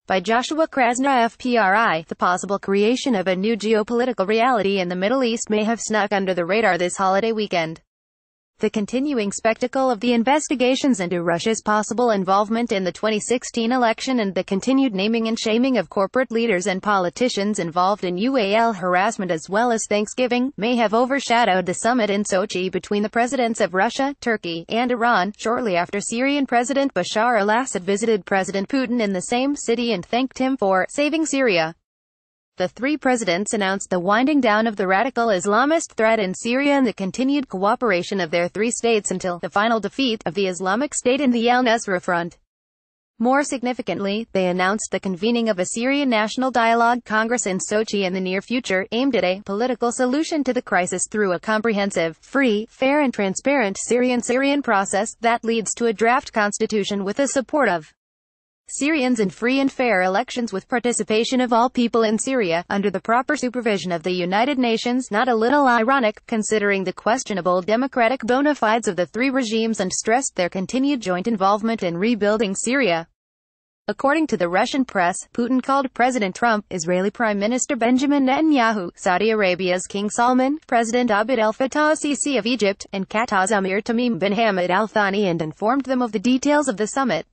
By Joshua Krasna FPRI, the possible creation of a new geopolitical reality in the Middle East may have snuck under the radar this holiday weekend. The continuing spectacle of the investigations into Russia's possible involvement in the 2016 election and the continued naming and shaming of corporate leaders and politicians involved in UAL harassment as well as Thanksgiving, may have overshadowed the summit in Sochi between the presidents of Russia, Turkey, and Iran, shortly after Syrian President Bashar al-Assad visited President Putin in the same city and thanked him for saving Syria. The three presidents announced the winding down of the radical Islamist threat in Syria and the continued cooperation of their three states until the final defeat of the Islamic State in the al-Nusra Front. More significantly, they announced the convening of a Syrian National Dialogue Congress in Sochi in the near future, aimed at a political solution to the crisis through a comprehensive, free, fair and transparent Syrian process that leads to a draft constitution with the support of Syrians and free and fair elections with participation of all people in Syria, under the proper supervision of the United Nations. Not a little ironic, considering the questionable democratic bona fides of the three regimes, and stressed their continued joint involvement in rebuilding Syria. According to the Russian press, Putin called President Trump, Israeli Prime Minister Benjamin Netanyahu, Saudi Arabia's King Salman, President Abdel Fattah al-Sisi of Egypt, and Qatar's Emir Tamim bin Hamad Al Thani, and informed them of the details of the summit.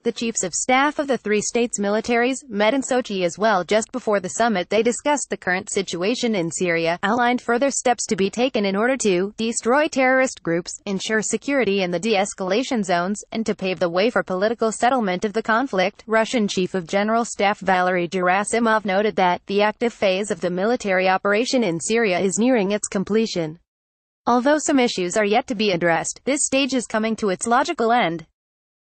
The chiefs of staff of the three states' militaries met in Sochi as well. Just before the summit, they discussed the current situation in Syria, outlined further steps to be taken in order to destroy terrorist groups, ensure security in the de-escalation zones, and to pave the way for political settlement of the conflict. Russian Chief of General Staff Valery Gerasimov noted that the active phase of the military operation in Syria is nearing its completion. Although some issues are yet to be addressed, this stage is coming to its logical end.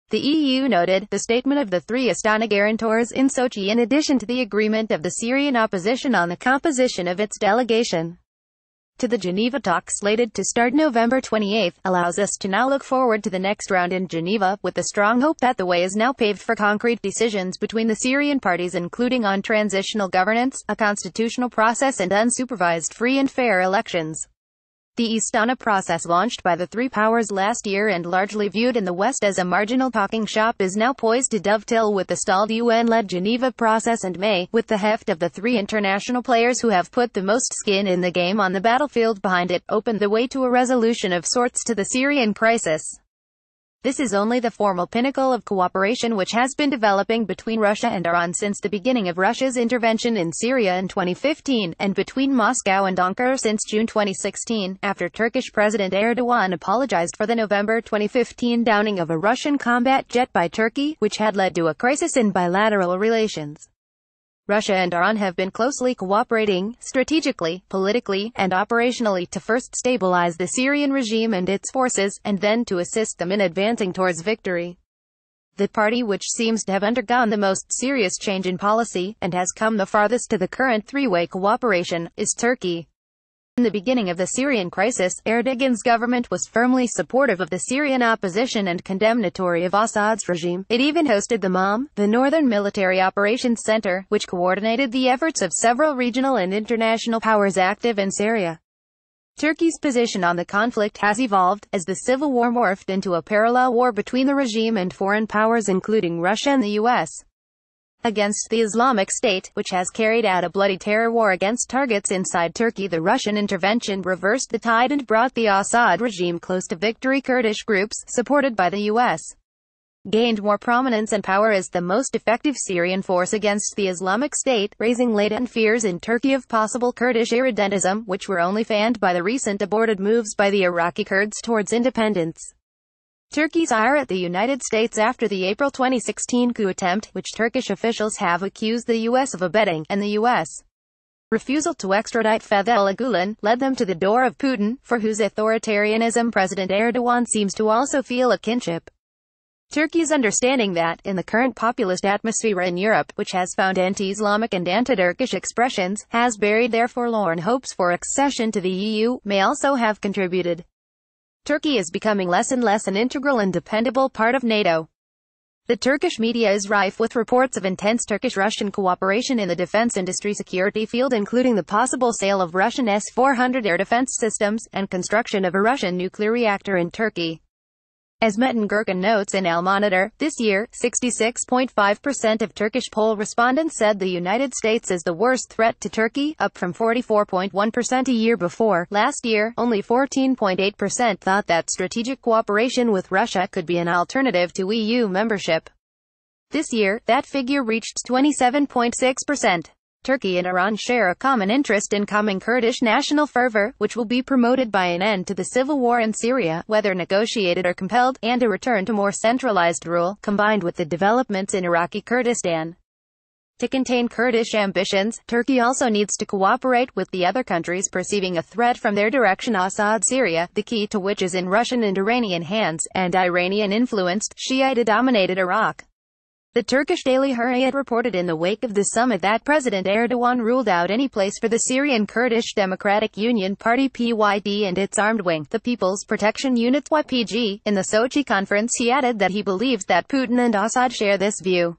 The EU noted the statement of the three Astana guarantors in Sochi, in addition to the agreement of the Syrian opposition on the composition of its delegation to the Geneva talks slated to start November 28, allows us to now look forward to the next round in Geneva, with the strong hope that the way is now paved for concrete decisions between the Syrian parties, including on transitional governance, a constitutional process and unsupervised free and fair elections. The Astana process, launched by the three powers last year and largely viewed in the West as a marginal talking shop, is now poised to dovetail with the stalled UN-led Geneva process and may, with the heft of the three international players who have put the most skin in the game on the battlefield behind it, open the way to a resolution of sorts to the Syrian crisis. This is only the formal pinnacle of cooperation which has been developing between Russia and Iran since the beginning of Russia's intervention in Syria in 2015, and between Moscow and Ankara since June 2016, after Turkish President Erdogan apologized for the November 2015 downing of a Russian combat jet by Turkey, which had led to a crisis in bilateral relations. Russia and Iran have been closely cooperating, strategically, politically, and operationally, to first stabilize the Syrian regime and its forces, and then to assist them in advancing towards victory. The party which seems to have undergone the most serious change in policy, and has come the farthest to the current three-way cooperation, is Turkey. In the beginning of the Syrian crisis, Erdogan's government was firmly supportive of the Syrian opposition and condemnatory of Assad's regime. It even hosted the MOM, the Northern Military Operations Center, which coordinated the efforts of several regional and international powers active in Syria. Turkey's position on the conflict has evolved, as the civil war morphed into a parallel war between the regime and foreign powers including Russia and the US. Against the Islamic State, which has carried out a bloody terror war against targets inside Turkey. The Russian intervention reversed the tide and brought the Assad regime close to victory. Kurdish groups, supported by the U.S., gained more prominence and power as the most effective Syrian force against the Islamic State, raising latent fears in Turkey of possible Kurdish irredentism, which were only fanned by the recent aborted moves by the Iraqi Kurds towards independence. Turkey's ire at the United States after the April 2016 coup attempt, which Turkish officials have accused the U.S. of abetting, and the U.S. refusal to extradite Fethullah Gulen, led them to the door of Putin, for whose authoritarianism President Erdogan seems to also feel a kinship. Turkey's understanding that, in the current populist atmosphere in Europe, which has found anti-Islamic and anti-Turkish expressions, has buried their forlorn hopes for accession to the EU, may also have contributed. Turkey is becoming less and less an integral and dependable part of NATO. The Turkish media is rife with reports of intense Turkish-Russian cooperation in the defense industry security field, including the possible sale of Russian S-400 air defense systems, and construction of a Russian nuclear reactor in Turkey. As Metin Gürkan notes in Al Monitor, this year, 66.5% of Turkish poll respondents said the United States is the worst threat to Turkey, up from 44.1% a year before. Last year, only 14.8% thought that strategic cooperation with Russia could be an alternative to EU membership. This year, that figure reached 27.6%. Turkey and Iran share a common interest in calming Kurdish national fervor, which will be promoted by an end to the civil war in Syria, whether negotiated or compelled, and a return to more centralized rule, combined with the developments in Iraqi Kurdistan. To contain Kurdish ambitions, Turkey also needs to cooperate with the other countries perceiving a threat from their direction: Assad Syria, the key to which is in Russian and Iranian hands, and Iranian-influenced, Shiite-dominated Iraq. The Turkish daily Hurriyet reported in the wake of the summit that President Erdogan ruled out any place for the Syrian Kurdish Democratic Union Party (PYD) and its armed wing, the People's Protection Unit (YPG). In the Sochi conference he added that he believes that Putin and Assad share this view.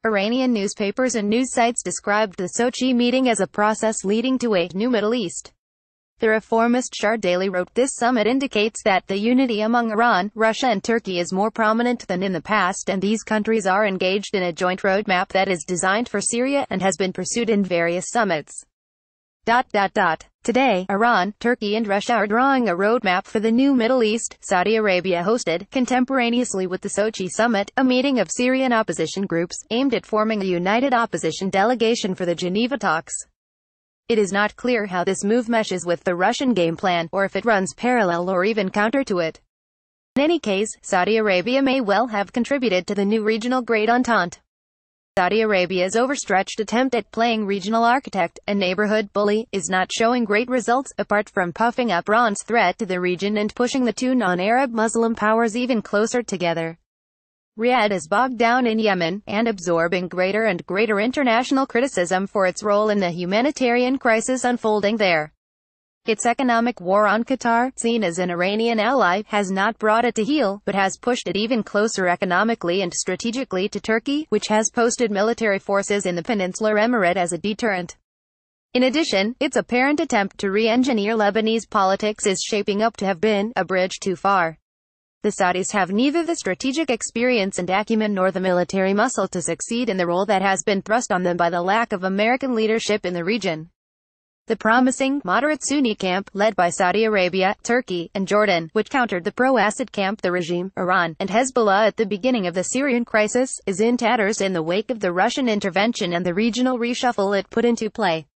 Iranian newspapers and news sites described the Sochi meeting as a process leading to a new Middle East. The reformist Shar Daily wrote, "This summit indicates that the unity among Iran, Russia and Turkey is more prominent than in the past, and these countries are engaged in a joint roadmap that is designed for Syria and has been pursued in various summits." Today, Iran, Turkey and Russia are drawing a roadmap for the new Middle East. Saudi Arabia hosted, contemporaneously with the Sochi summit, a meeting of Syrian opposition groups, aimed at forming a united opposition delegation for the Geneva talks. It is not clear how this move meshes with the Russian game plan, or if it runs parallel or even counter to it. In any case, Saudi Arabia may well have contributed to the new regional Great Entente. Saudi Arabia's overstretched attempt at playing regional architect, a neighborhood bully, is not showing great results, apart from puffing up Iran's threat to the region and pushing the two non-Arab Muslim powers even closer together. Riyadh is bogged down in Yemen, and absorbing greater and greater international criticism for its role in the humanitarian crisis unfolding there. Its economic war on Qatar, seen as an Iranian ally, has not brought it to heel, but has pushed it even closer economically and strategically to Turkey, which has posted military forces in the peninsular emirate as a deterrent. In addition, its apparent attempt to re-engineer Lebanese politics is shaping up to have been a bridge too far. The Saudis have neither the strategic experience and acumen nor the military muscle to succeed in the role that has been thrust on them by the lack of American leadership in the region. The promising, moderate Sunni camp, led by Saudi Arabia, Turkey, and Jordan, which countered the pro-Assad camp, the regime, Iran, and Hezbollah at the beginning of the Syrian crisis, is in tatters in the wake of the Russian intervention and the regional reshuffle it put into play.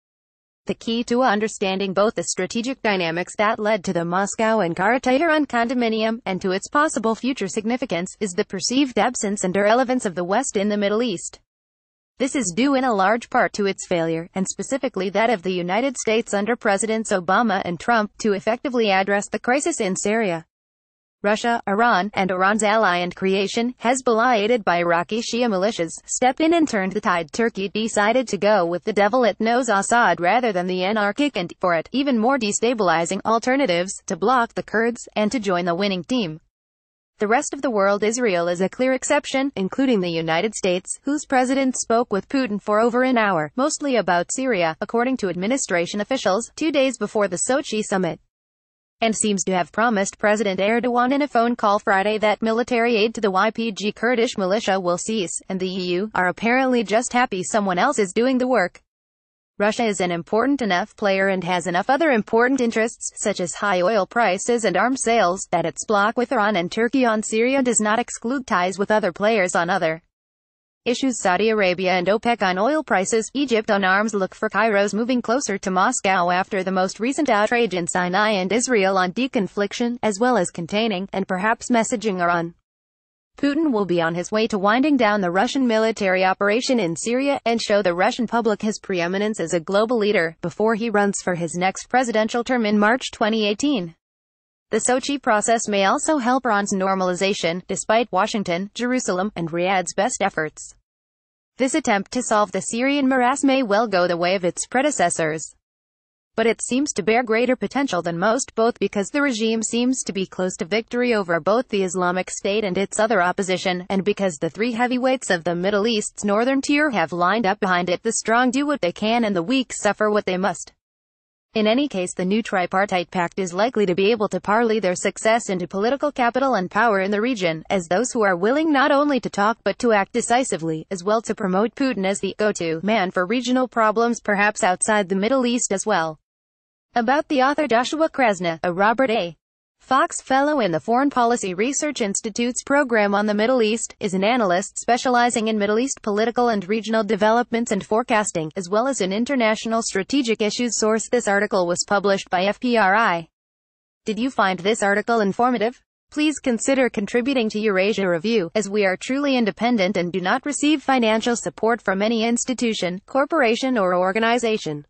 The key to understanding both the strategic dynamics that led to the Moscow-Ankara-Tehran condominium, and to its possible future significance, is the perceived absence and irrelevance of the West in the Middle East. This is due in a large part to its failure, and specifically that of the United States under Presidents Obama and Trump, to effectively address the crisis in Syria. Russia, Iran, and Iran's ally and creation, Hezbollah, aided by Iraqi Shia militias, step in and turned the tide. Turkey decided to go with the devil it knows, Assad, rather than the anarchic and, for it, even more destabilizing alternatives, to block the Kurds, and to join the winning team. The rest of the world, Israel is a clear exception, including the United States, whose president spoke with Putin for over an hour, mostly about Syria, according to administration officials, 2 days before the Sochi summit. And seems to have promised President Erdogan in a phone call Friday that military aid to the YPG Kurdish militia will cease, and the EU are apparently just happy someone else is doing the work. Russia is an important enough player and has enough other important interests, such as high oil prices and arms sales, that its block with Iran and Turkey on Syria does not exclude ties with other players on other issues. Saudi Arabia and OPEC on oil prices, Egypt on arms. Look for Cairo's moving closer to Moscow after the most recent outrage in Sinai, and Israel on deconfliction, as well as containing, and perhaps messaging Iran. Putin will be on his way to winding down the Russian military operation in Syria, and show the Russian public his preeminence as a global leader, before he runs for his next presidential term in March 2018. The Sochi process may also help Iran's normalization, despite Washington, Jerusalem, and Riyadh's best efforts. This attempt to solve the Syrian morass may well go the way of its predecessors. But it seems to bear greater potential than most, both because the regime seems to be close to victory over both the Islamic State and its other opposition, and because the three heavyweights of the Middle East's northern tier have lined up behind it. The strong do what they can and the weak suffer what they must. In any case, the new tripartite pact is likely to be able to parlay their success into political capital and power in the region, as those who are willing not only to talk but to act decisively, as well to promote Putin as the go-to man for regional problems perhaps outside the Middle East as well. About the author Joshua Krasna, a Robert A. Fox Fellow in the Foreign Policy Research Institute's program on the Middle East, is an analyst specializing in Middle East political and regional developments and forecasting, as well as in international strategic issues. Source: this article was published by FPRI. Did you find this article informative? Please consider contributing to Eurasia Review, as we are truly independent and do not receive financial support from any institution, corporation or organization.